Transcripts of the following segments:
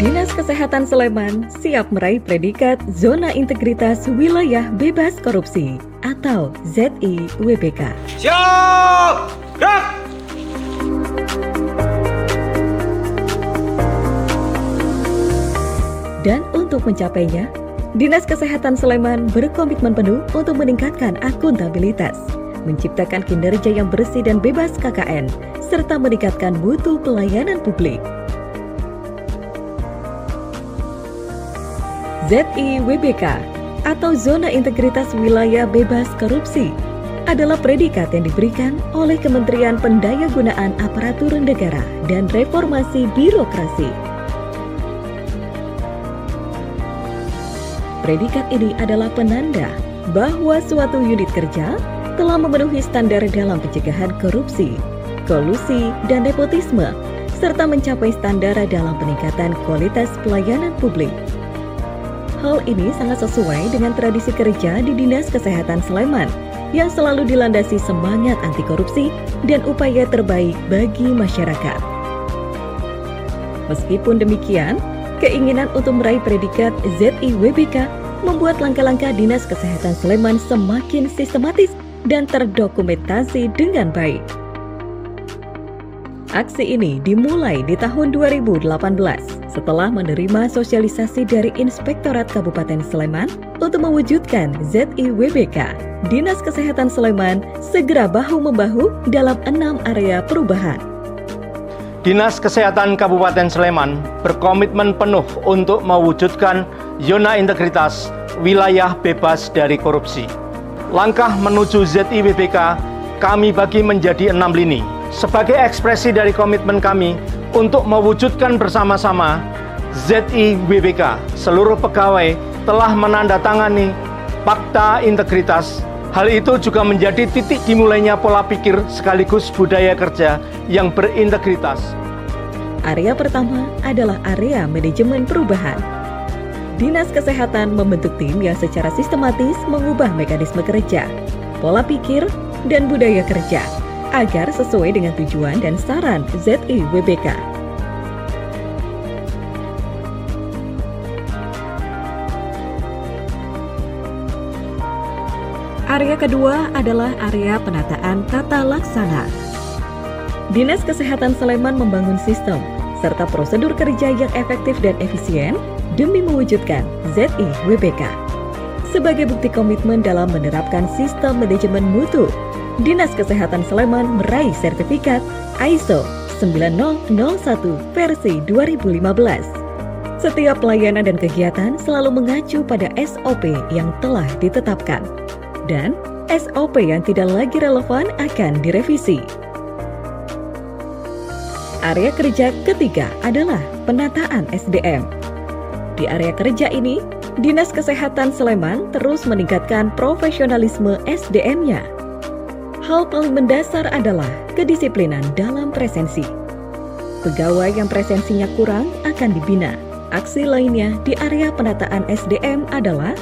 Dinas Kesehatan Sleman siap meraih predikat Zona Integritas Wilayah Bebas Korupsi atau ZIWBK. Siap! Gerak! Dan untuk mencapainya, Dinas Kesehatan Sleman berkomitmen penuh untuk meningkatkan akuntabilitas, menciptakan kinerja yang bersih dan bebas KKN, serta meningkatkan mutu pelayanan publik. ZIWBK atau Zona Integritas Wilayah Bebas Korupsi adalah predikat yang diberikan oleh Kementerian Pendayagunaan Aparatur Negara dan Reformasi Birokrasi. Predikat ini adalah penanda bahwa suatu unit kerja telah memenuhi standar dalam pencegahan korupsi, kolusi, dan nepotisme, serta mencapai standar dalam peningkatan kualitas pelayanan publik. Hal ini sangat sesuai dengan tradisi kerja di Dinas Kesehatan Sleman yang selalu dilandasi semangat anti korupsi dan upaya terbaik bagi masyarakat. Meskipun demikian, keinginan untuk meraih predikat ZIWBK membuat langkah-langkah Dinas Kesehatan Sleman semakin sistematis dan terdokumentasi dengan baik. Aksi ini dimulai di tahun 2018 setelah menerima sosialisasi dari Inspektorat Kabupaten Sleman untuk mewujudkan ZIWBK. Dinas Kesehatan Sleman segera bahu-membahu dalam 6 area perubahan. Dinas Kesehatan Kabupaten Sleman berkomitmen penuh untuk mewujudkan zona integritas wilayah bebas dari korupsi. Langkah menuju ZIWBK kami bagi menjadi 6 lini. Sebagai ekspresi dari komitmen kami untuk mewujudkan bersama-sama ZIWBK, seluruh pegawai telah menandatangani Fakta Integritas. Hal itu juga menjadi titik dimulainya pola pikir sekaligus budaya kerja yang berintegritas. Area pertama adalah area manajemen perubahan. Dinas Kesehatan membentuk tim yang secara sistematis mengubah mekanisme kerja, pola pikir, dan budaya kerja agar sesuai dengan tujuan dan saran ZIWBK. Area kedua adalah area penataan tata laksana. Dinas Kesehatan Sleman membangun sistem serta prosedur kerja yang efektif dan efisien demi mewujudkan ZIWBK. Sebagai bukti komitmen dalam menerapkan sistem manajemen mutu, Dinas Kesehatan Sleman meraih sertifikat ISO 9001 versi 2015. Setiap pelayanan dan kegiatan selalu mengacu pada SOP yang telah ditetapkan, dan SOP yang tidak lagi relevan akan direvisi. Area kerja ketiga adalah penataan SDM. Di area kerja ini, Dinas Kesehatan Sleman terus meningkatkan profesionalisme SDM-nya. Hal paling mendasar adalah kedisiplinan dalam presensi. Pegawai yang presensinya kurang akan dibina. Aksi lainnya di area penataan SDM adalah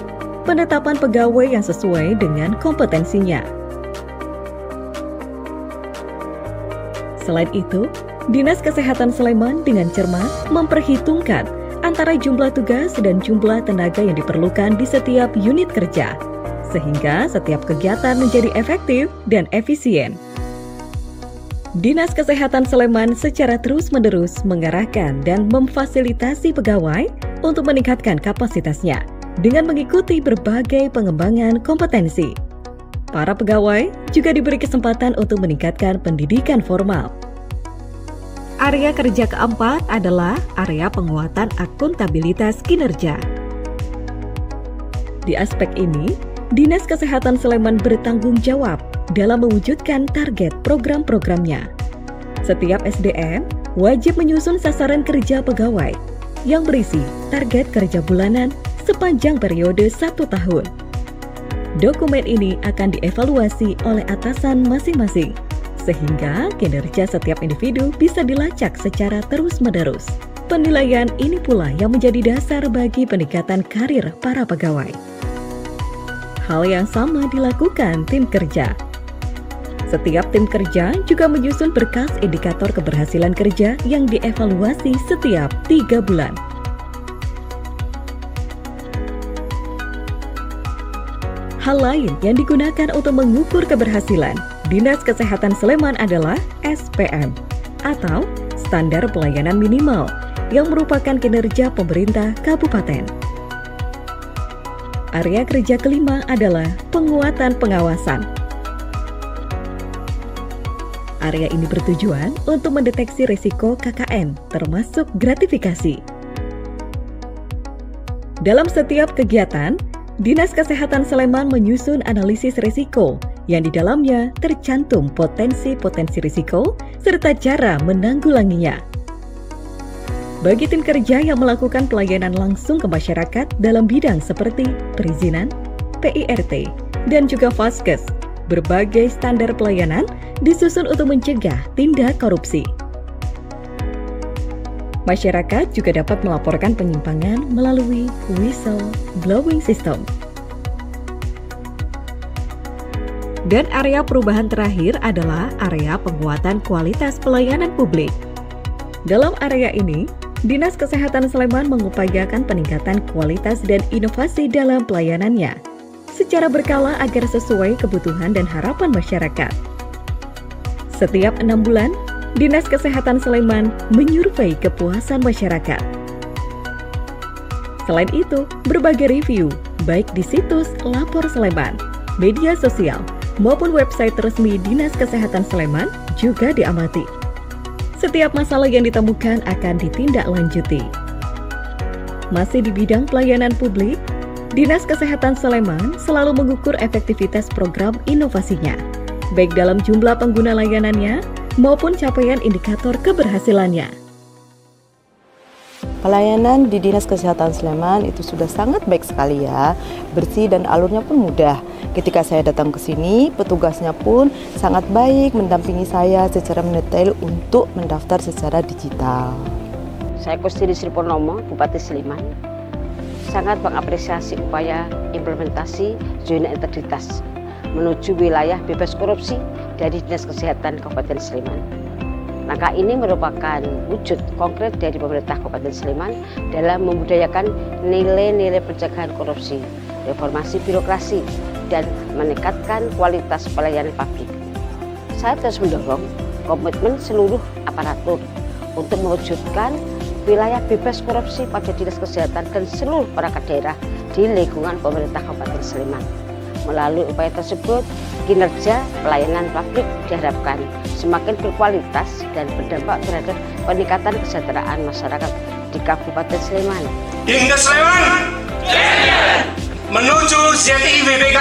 penetapan pegawai yang sesuai dengan kompetensinya. Selain itu, Dinas Kesehatan Sleman dengan cermat memperhitungkan antara jumlah tugas dan jumlah tenaga yang diperlukan di setiap unit kerja, sehingga setiap kegiatan menjadi efektif dan efisien. Dinas Kesehatan Sleman secara terus-menerus mengarahkan dan memfasilitasi pegawai untuk meningkatkan kapasitasnya dengan mengikuti berbagai pengembangan kompetensi. Para pegawai juga diberi kesempatan untuk meningkatkan pendidikan formal. Area kerja keempat adalah area penguatan akuntabilitas kinerja. Di aspek ini, Dinas Kesehatan Sleman bertanggung jawab dalam mewujudkan target program-programnya. Setiap SDM wajib menyusun sasaran kerja pegawai yang berisi target kerja bulanan sepanjang periode 1 tahun. Dokumen ini akan dievaluasi oleh atasan masing-masing, sehingga kinerja setiap individu bisa dilacak secara terus-menerus. Penilaian ini pula yang menjadi dasar bagi peningkatan karir para pegawai. Hal yang sama dilakukan tim kerja. Setiap tim kerja juga menyusun berkas indikator keberhasilan kerja yang dievaluasi setiap 3 bulan. hal lain yang digunakan untuk mengukur keberhasilan Dinas Kesehatan Sleman adalah SPM atau Standar Pelayanan Minimal yang merupakan kinerja pemerintah kabupaten. Area kerja kelima adalah penguatan pengawasan. Area ini bertujuan untuk mendeteksi risiko KKN termasuk gratifikasi. Dalam setiap kegiatan, Dinas Kesehatan Sleman menyusun analisis risiko yang di dalamnya tercantum potensi-potensi risiko serta cara menanggulanginya. Bagi tim kerja yang melakukan pelayanan langsung ke masyarakat dalam bidang seperti perizinan, PIRT, dan juga Vaskes, berbagai standar pelayanan disusun untuk mencegah tindak korupsi. Masyarakat juga dapat melaporkan penyimpangan melalui whistle-blowing system. Dan area perubahan terakhir adalah area penguatan kualitas pelayanan publik. Dalam area ini, Dinas Kesehatan Sleman mengupayakan peningkatan kualitas dan inovasi dalam pelayanannya secara berkala agar sesuai kebutuhan dan harapan masyarakat. Setiap 6 bulan, Dinas Kesehatan Sleman menyurvei kepuasan masyarakat. Selain itu, berbagai review, baik di situs Lapor Sleman, media sosial, maupun website resmi Dinas Kesehatan Sleman juga diamati. Setiap masalah yang ditemukan akan ditindaklanjuti. Masih di bidang pelayanan publik, Dinas Kesehatan Sleman selalu mengukur efektivitas program inovasinya, baik dalam jumlah pengguna layanannya maupun capaian indikator keberhasilannya. Pelayanan di Dinas Kesehatan Sleman itu sudah sangat baik sekali ya, bersih dan alurnya pun mudah. Ketika saya datang ke sini, petugasnya pun sangat baik mendampingi saya secara mendetail untuk mendaftar secara digital. Saya Kustini Sri Purnomo, Bupati Sleman, sangat mengapresiasi upaya implementasi zona integritas menuju wilayah bebas korupsi dari Dinas Kesehatan Kabupaten Sleman. Langkah ini merupakan wujud konkret dari pemerintah Kabupaten Sleman dalam membudayakan nilai-nilai pencegahan korupsi, reformasi birokrasi, dan meningkatkan kualitas pelayanan publik. Saya terus mendorong komitmen seluruh aparatur untuk mewujudkan wilayah bebas korupsi pada Dinas Kesehatan dan seluruh perangkat daerah di lingkungan pemerintah Kabupaten Sleman. Melalui upaya tersebut, kinerja pelayanan publik diharapkan semakin berkualitas dan berdampak terhadap peningkatan kesejahteraan masyarakat di Kabupaten Sleman. Dinas Sleman, menuju ZIBBK.